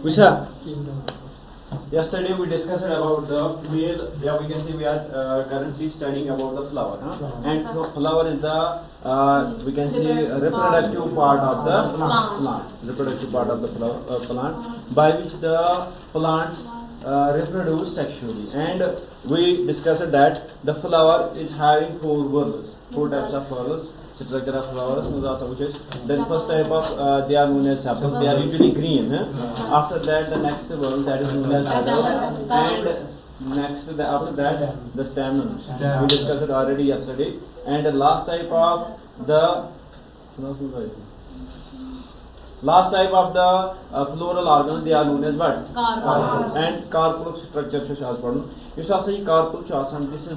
Visa, yesterday we discussed about the male. Yeah, we can say we are currently studying about the flower, huh? And flower is the we can say reproductive part of the plant. Reproductive part of the plant by which the plants reproduce sexually. And we discussed that the flower is having four types of flowers. Structure of flowers, which is the first type of they are known as sepals. They are usually green. After that, the next one that is known as petals, and after that the stamen. We discussed it already yesterday. And the last type of the floral organ, they are known as what? Carpel. And carpel structure this is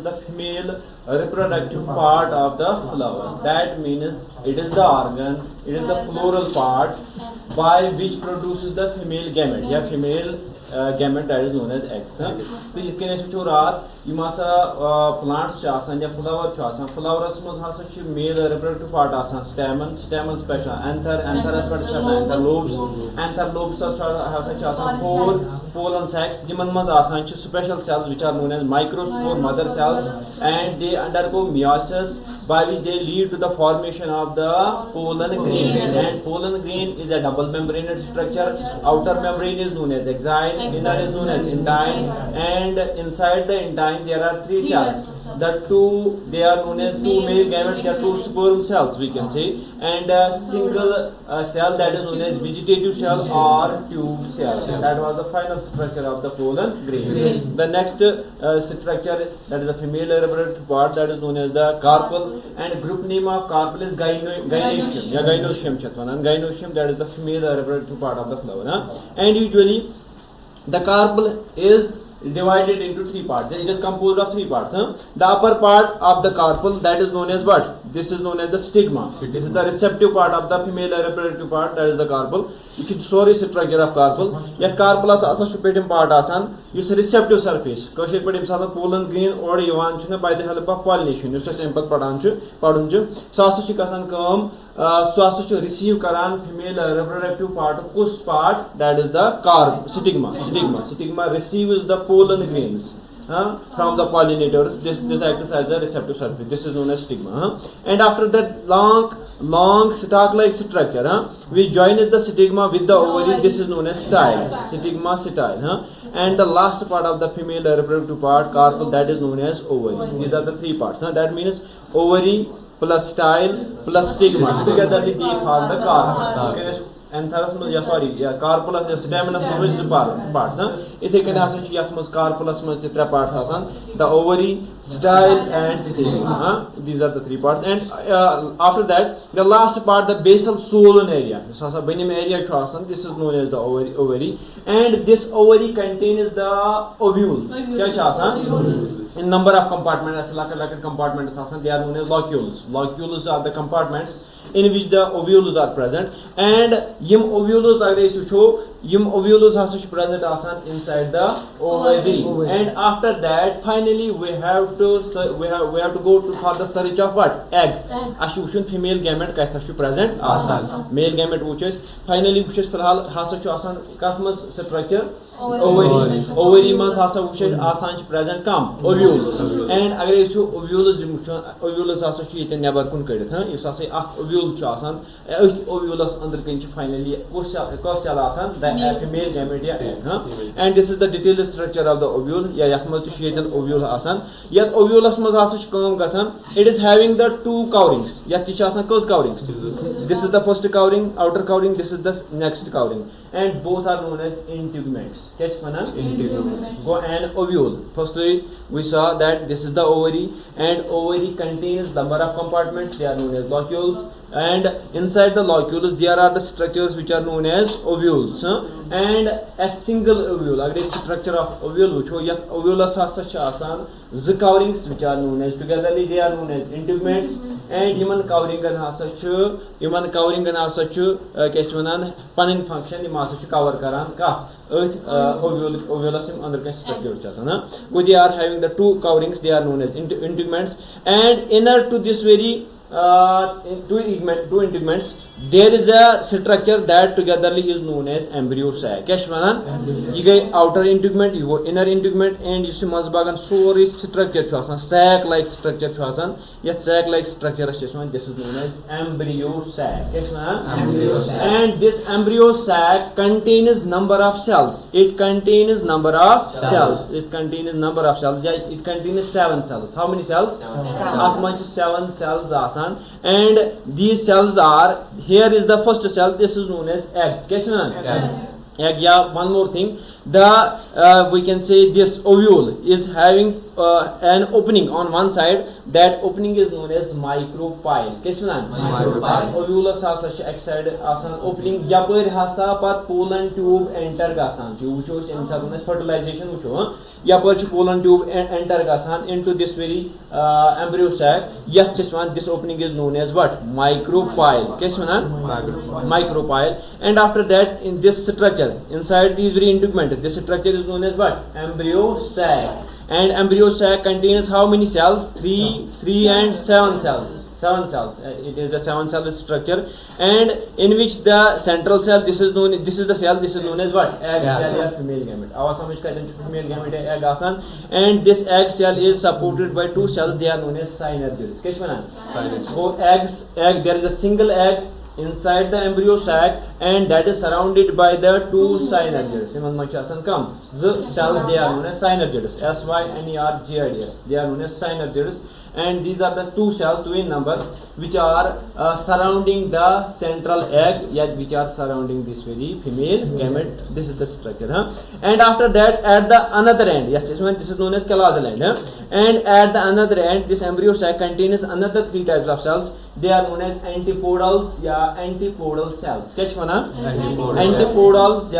the female reproductive part of the flower. That means it is the organ, it is the floral part by which produces the female gamete. Yeah, female gamete, that is known as eggs. So you can see plants या flower flowers male reproductive part stamen special anther lobes four pollen sacs special cells which are known as microspore mother cells, and they undergo meiosis by which they lead to the formation of the pollen grain. And pollen grain is a double membranous structure. Outer membrane is known as axile, inner is known as intine, and inside the intine there are three cells. They are known as two male gametes, they are two sperm cells, we can say, and a single cell that is known as vegetative cell or tube cell. That was the final structure of the pollen grain. The next structure, that is the female reproductive part, that is known as the carpel, and group name of carpel is gynoecium. Gynoecium, that is the female reproductive part of the flower. And usually the carpel is divided into three parts. It is composed of three parts. The upper part of the carpel, that is known as what? This is known as the stigma. This is the receptive part of the female reproductive part, that is the carpel. Which is sorry structure of carpel. Yet carpel is also stupidum part asan. Use receptive surface. Kashir put himself pollen grain or yavan by the help of pollination. Use simple padunju. Sausage kasan come. Sausage receive karan female reproductive part of kus part, that is the stigma. Stigma receives the pollen grains from the pollinators. This acts as a receptive surface. This is known as stigma. And after that long stalk-like structure, we join the stigma with the ovary. This is known as style. Stigma, style. And the last part of the female reproductive part, carpel, that is known as ovary. These are the three parts. That means ovary plus style plus stigma. Together they form the carpel. Carpel staminus parts. If you can ask carpel parts, the ovary, style, and stigma. These are the three parts. And after that, the last part, the basal solen area. This is known as the ovary. And this ovary contains the ovules. In number of compartments, compartments, they are known as locules. Locules are the compartments in which the ovules are present, and ovules are present inside the ovary. And after that, finally we have to go for the search of what? Egg. Female gamete present. Male gamete which is finally structure. Ovary must also present ovules. And ovules also never concurred. You say ovule ovulus under finally the female gamete. And this is the detailed structure of the ovule. Ovule yet ovulus must also it is having the two cowrings. Cowrings. This is the first cowring, outer cowring, this is the next cowring. And both are known as integuments. Go and ovule. Firstly, we saw that this is the ovary, and ovary contains number of compartments. They are known as locules, and inside the locules there are the structures which are known as ovules. And a single ovule, a structure of ovule, which ovulus has the coverings which are known as togetherly they are known as integuments, and human covering panning function cover ovulus under structure. They are having the two coverings, they are known as integuments, and inner to this very two integuments there is a structure that togetherly is known as embryo sac. क्या छ वनान ये गई outer integument ये वो inner integument and यस मजबागन सोरी structure छ आसान sac like structure छ आसान यत sac like structure छ वनान this is known as embryo sac. क्या छ वनान embryo sac. And this embryo sac contains number of cells. It contains number of cells. It contains number of cells. Yeah, it contains 7 cells. How many cells? At much 7 cells आसान and these cells are. Here is the first cell. This is known as egg. Yes, egg. Yeah. One more thing. The we can say this ovule is having an opening on one side. That opening is known as micropyle. Yes, micropyle. Ovule asa egg side asan opening. Yapar hasa pat pollen tube enter gasan. Jo ucho sem fertilization ucho. Yapar pollen tube enter gasan into this very embryo sac. Yes, this opening is known as what? Micropyle. Yes, micropyle. And after that, in this structure inside these very integument, this structure is known as what? Embryo sac. And embryo sac contains how many cells? 3 and 7 cells. 7 cells. It is a 7 cell structure, and in which the central cell, this is the cell, this is known as what? Egg cell or female gamete. Our samajh ka female gamete egg asan, and this egg cell is supported by 2 cells. They are known as synergids. Kesh manan? So egg, there is a single egg inside the embryo sac, and that is surrounded by the 2 synergids. Simon machasan kam cells, they are known as synergids. Synergids. They are known as synergids. And these are the 2 cells, 2 in number, which are surrounding the central egg, yet which are surrounding this very female gamete. This is the structure. And after that, at the another end, yes, this is known as callosal end. And at the another end, this embryo sac contains another 3 types of cells. They are known as antipodals, antipodal cells. Catch one, antipodals,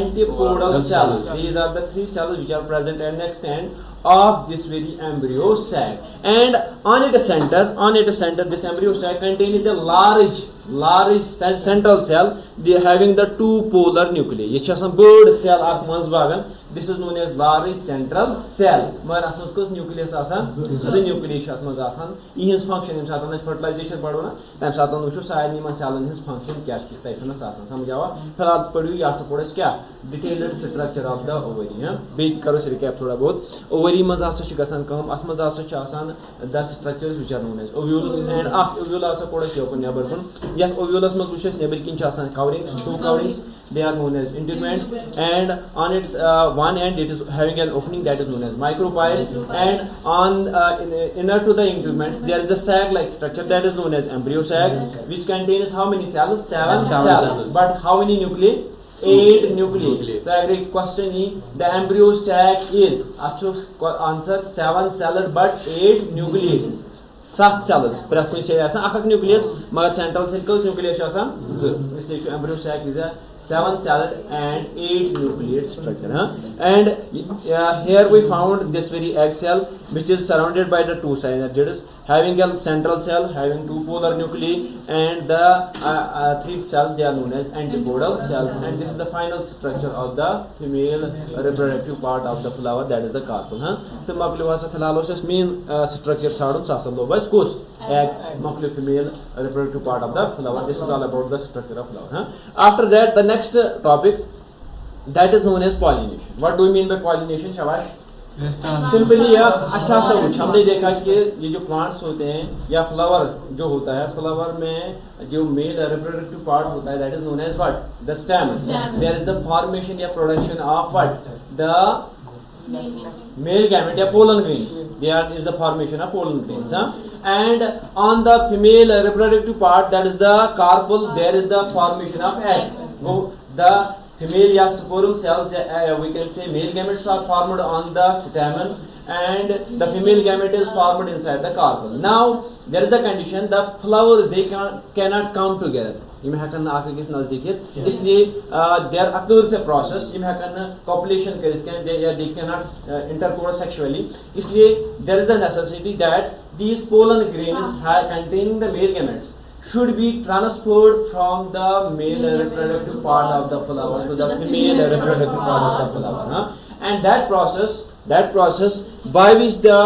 antipodal cells. These are the 3 cells which are present at next end of this very embryo sac. And on its center, this embryo sac contains a large central cell. They are having the 2 polar nuclei. This is a bird cell of Mazbagan. This is known as large central cell. But after nucleus asan, the nucleus atmaz asan. His function is fertilization. Padona. Time satan usho side nima cell his function kya type na asan. Samjhawa. Philal padu ya support kya detailed structure of the ovary. Beat karo recap thoda bahut. Ovary maz asa gasan kam. Atmaz asa asan the structures which are known as ovules, and ovule asa poda kya open neber kun. Yes, ovulus maz ushes neber kin asan coverings, 2 coverings. They are known as integuments, and on its one end it is having an opening that is known as micropyle, and on inner to the integuments there is a sac-like structure that is known as embryo sac, which contains how many cells? 7 cells. But how many nuclei? 8 nuclei. So every question is the embryo sac is answer 7 celled but 8 nuclei. 7 cells. Press kuni se asan akak nucleus, magar central cell kos nucleus asan. Misliye embryo sac is a 7 celled and 8 nucleate structure. And here we found this very egg cell, which is surrounded by the 2 synergids, having a central cell having 2 polar nuclei, and the 3 cells, they are known as antipodal cells. And this is the final structure of the female reproductive part of the flower, that is the carpel. So makluvasa philalosis mean structure sadun sasalo by schools egg female reproductive part of the flower. This is all about the structure of flower. After that, the next topic, that is known as pollination. What do we mean by pollination, Shabash? Simply या अच्छा सा कुछ हमने देखा कि ये जो plants होते हैं या फ्लावर जो होता है, फ्लावर में जो मेल रिप्रोडक्टिव पार्ट होता है, that is known as what? The stem. There is the formation या production of what? The male gamete या pollen grains. There is the formation of pollen grains. And on the female reproductive part, that is the carpel, there is the formation of egg. The female या sporal cells, we can say male gametes are formed on the stamen, and the female gamete is formed inside the carpel. Now there is the condition, the flowers they cannot come together. यम हेकन आके किस नजदीकियत, इसलिए there occurs a process, यम हेकन copulation करित can they या दे कैनॉट इंटरकोर्स सेक्सुअली. इसलिए there is the necessity that these pollen grains containing the male gametes should be transferred from the male reproductive part of the flower to the female reproductive part of the flower. And that process by which the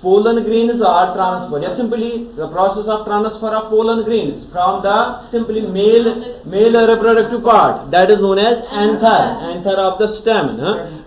pollen grains are transferred. Yeah, simply the process of transfer of pollen grains from the simply male reproductive part, that is known as anther of the stamen,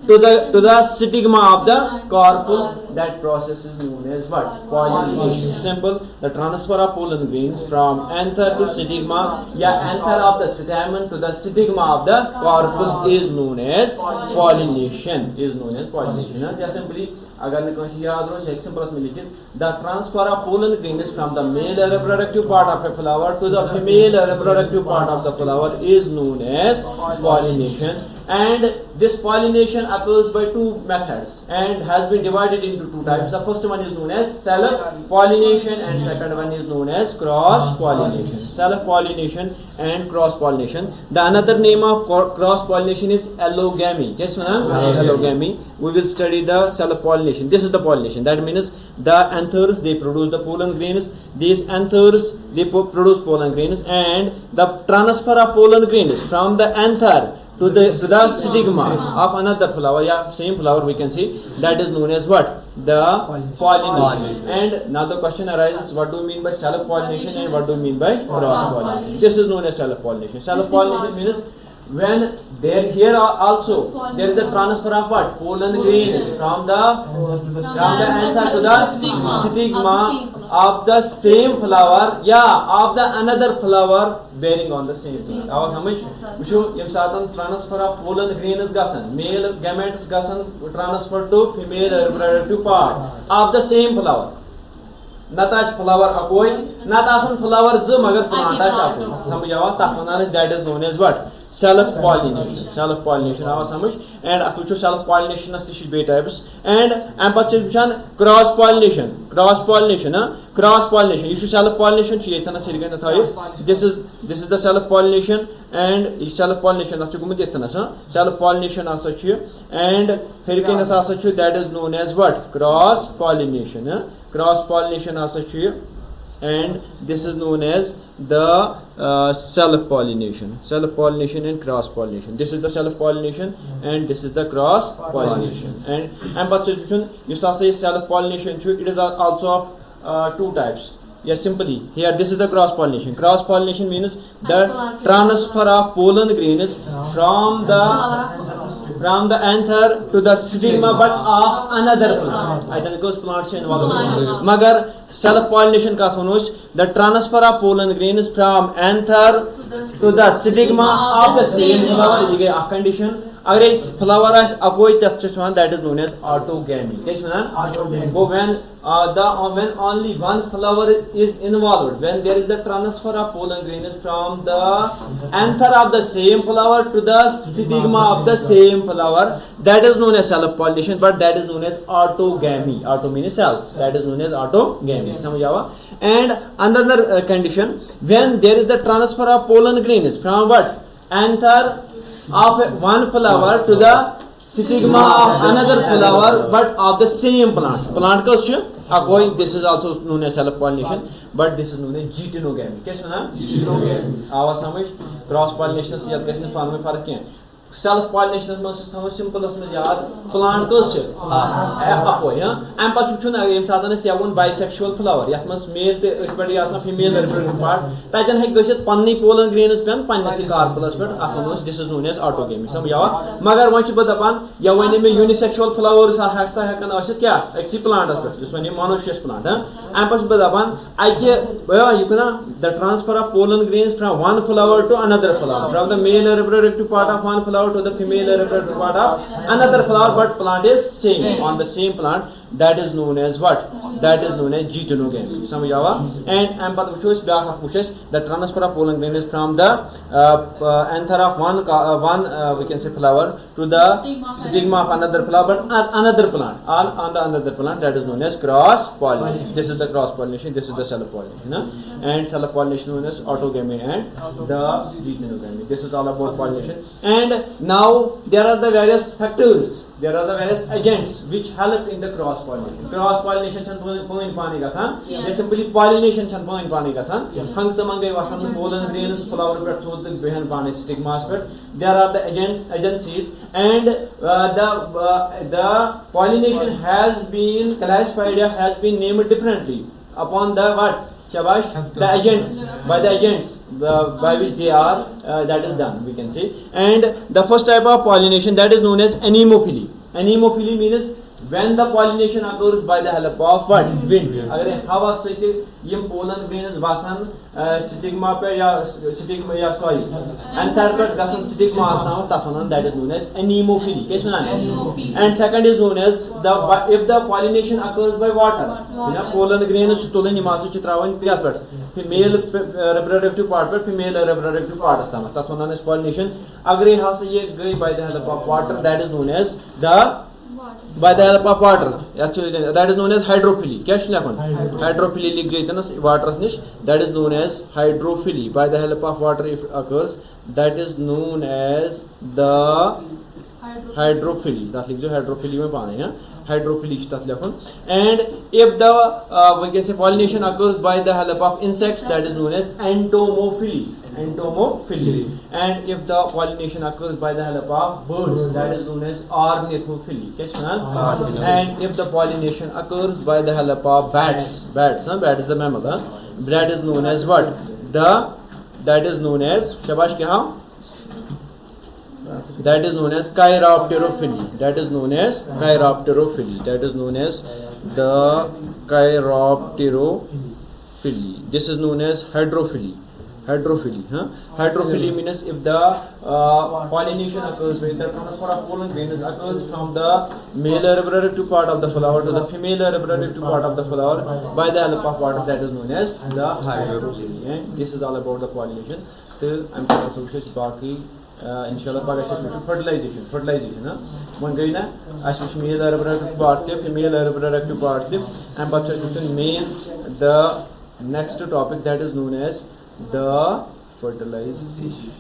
to the stigma of the carpel. That process is known as what? Pollination. Simple. The transfer of pollen grains from anther to stigma, anther of the stamen to the stigma of the carpel is known as pollination. Yeah, simply अगर ने कहीं याद रहो एक simple में लिखित the transfer of pollen grains from the male reproductive part of a flower to the female reproductive part of the flower is known as pollination. And this pollination occurs by two methods and has been divided into two types. The first one is known as self pollination and second one is known as cross pollination. Self pollination and cross pollination. The another name of cross pollination is allogamy. Yes, ma'am? Allogamy. We will study the self pollination. This is the pollination. That means the anthers, they produce the pollen grains. These anthers, they produce pollen grains, and the transfer of pollen grains from the anther to the stigma of another flower, same flower we can see, that is known as what? The pollination. And now the question arises, what do you mean by self pollination and what do you mean by cross pollination? This is known as self pollination. Self pollination means when here also there is a transfer of what? Pollen grains from the anther to the stigma of the same flower, of the another flower bearing on the same plant. Awa samajh? Wushu yem satan transfer of pollen grains gasan, male gametes gasan transfer to female reproductive part of the same flower. Natas flower akoi, natasan flower z magar plant as akoi. Samajh awa? Takhananis, that is known as what? Self pollination. Self pollination. Awa samajh? And atu self pollination as tish be types. And ampachil bichan cross pollination. Cross pollination. Cross pollination. You should self pollination. Chiyetana sirigana thayo. This is the self pollination, and self pollination achu gumu detana sa. Self pollination asa chiye, and hurricane asa chiye, that is known as what? Cross pollination. Cross pollination asa chiye, and this is known as the self pollination. Self pollination and cross pollination. This is the self pollination and this is the cross pollination. And ampachil you saw say self pollination, it is also of two types. Yes, simply here this is the cross pollination. Cross pollination means the transfer of pollen grains from the anther to the stigma but of another plant. I think those plants involved. Magar self pollination ka thonos, the transfer of pollen grains from anther to the stigma of the same flower. This is a condition. Agar is flower as akoi tachchwan, that is known as autogamy. Yes, autogamy. When only one flower is involved, when there is the transfer of pollen grains from the anther of the same flower to the stigma of the same flower, that is known as self pollination, but that is known as autogamy. Auto means self. That is known as autogamy. Samajh? And another condition, when there is the transfer of pollen grains from what? Anther of one flower to the stigma of another flower but of the same plant. Plant ka akoi, this is also known as self pollination, but this is known as geitonogamy. Kya suna? Geitonogamy. Awa samajh? Cross pollination se yad kaise farm mein farak kya? Self pollination means simple as yaad plant kas akoi. Am pachu na em satan seven bisexual flower. Yat mas male te ekbadi asa female reproductive part. Tajan hek gasit panni pollen grains pen panni si carpellus pet afanos. This is known as autogamy. Samjhawa? Magar vanchu badapan ya vani me unisexual flowers are hekan asit kya? Exi plant as pet. This one monoecious plant. Am pachu badapan the transfer of pollen grains from one flower to another flower, from the male reproductive part of one flower to the female reproductive part of another flower, but plant is same on the same plant. That is known as what? That is known as geitonogamy. Samjhawa? And ampathushus byakhushes, the transfer of pollen grains from the anther of one we can say flower to the stigma of another flower, but another plant, on the another plant, that is known as cross pollination. This is the cross pollination. This is the self pollination. And self pollination known as autogamy and the geitonogamy. This is all about pollination. And now there are the various factors, there are the various agents which help in the cross pollination. Cross pollination chan point pani gasan, they simply pollination chan point pani gasan. Hang tamangai wasan pollen grains flower per thod the behan pani stigmas per. There are the agencies, and the pollination has been classified, has been named differently upon the what? Shabash, the agents, by the agents by which they are that is done, we can say. And the first type of pollination, that is known as anemophily. Anemophily means when the pollination occurs by the help of what? Wind. Agar hawa siti yim pollen grains vathan stigma pe ya stigma ya sorry anther per gasan stigma asna tathanan, that is known as anemophily. And second is known as if the pollination occurs by water. Pollen grains tulen nimasi chitravan piyat per female reproductive part per female reproductive part astama, tathanan is pollination. Agar has ye gai by the help of water, that is known as by the help of water, actually that is known as hydrophily. Hydrophily lig jaytana water nish, that is known as hydrophily. By the help of water if occurs, that is known as the hydrophily. That lig jo hydrophily mein paane hai, hydrophily tat likhon. And if the we can say pollination occurs by the help of insects, that is known as entomophily. And if the pollination occurs by the help of birds, that is known as ornithophily. And if the pollination occurs by the help of bats is a mammal, that is known as what? That is known as shabash kya? That is known as chiropterophily. That is known as the chiropterophily. This is known as hydrophily. Hydrophily means if the pollination occurs, when the transfer of pollen grains occurs from the male reproductive part of the flower to the female reproductive part of the flower by the help of water, that is known as the hydrophily. And this is all about the pollination. Till I'm going to baki inshallah pagah fertilization one gayi na as male reproductive part female reproductive part and bacha main the next topic, that is known as the fertilization.